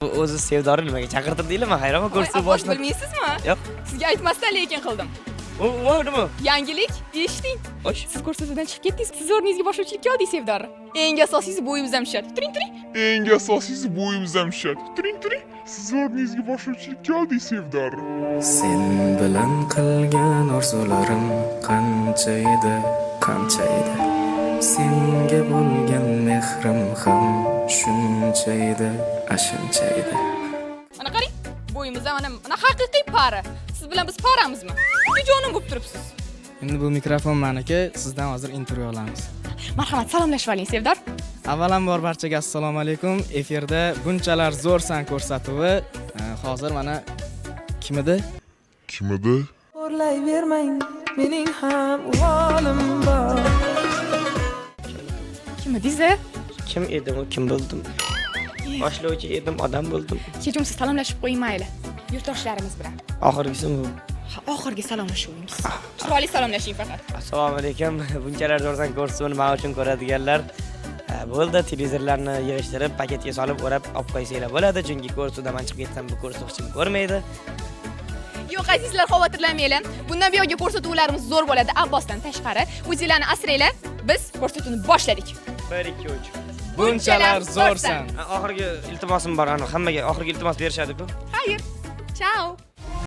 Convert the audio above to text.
O'zi Sevdorni nimaga chaqirtirdinglar? Men hayronman ko'rsatib boshdan. Bilmaysizmi? Yo'q. Sizga aytmasdan lekin qildim. U nima? Yangilik, eshiting. Xo'sh. Siz ko'rsatuvdan chiqib ketdingiz, siz o'rningizga boshlovchilikka oldingiz Sevdor. Eng asosiysi bo'yimizdan tushadi. Turing, turing. Eng asosiysi bo'yimizdan tushadi. Turing, turing. Siz o'rningizga boshlovchilikka oldingiz Sevdor. Sen bilan qilgan orzularim qancha edi, qancha edi. Senga bo'lgan mehrim ham shuncha edi, ashuncha edi. Mana qarang, bo'yimizdan mana haqiqiy para. Siz bilan biz paramizmi? Jonim bo'lib turibsiz. Endi bu mikrofon meniki, sizdan hozir intervyu olamiz. Marhamat, salomlashib oling Sevdor. Avvalambor barchaga assalomu alaykum. Efirda bunchalar zo'rsan ko'rsatuvi. Hozir mana kim edi? Kim edi? O'rlayvermang, mening ham uvolim bor. Kim edingiz? Kim edim, kim bo'ldim? Boshlovchi edim, odam bo'ldim. Kechumsiz salomlashib qo'ying mayli. Yurtdoshlarimiz bilan. Oxirgisi bu. Oxirgi salomlashuvingiz. Chiroyli salomlashing faqat. Assalomu alaykum. Bunchalar zo'rsan ko'rsatuvni men uchun ko'radiganlar. Bo'ldi, televizorlarni yig'ishtirib, paketga solib, o'rab olib qo'ysanglar bo'ladi, chunki ko'rsatuvdan men chiqib ketsam bu ko'rsatuv hech kim ko'rmaydi. Yo'q, azizlar, xavotirlanmanglar. Bundan buyog'iga ko'rsatuvlarimiz zo'r bo'ladi, Abbosdan tashqari. O'zinglarni asranglar. Biz ko'rsatuvni boshladik. 1 2 3. Bunchalar zo'rsan. Oxirgi iltimosim bor, hammaga oxirgi iltimos berishadi-ku. Xayr. Ciao.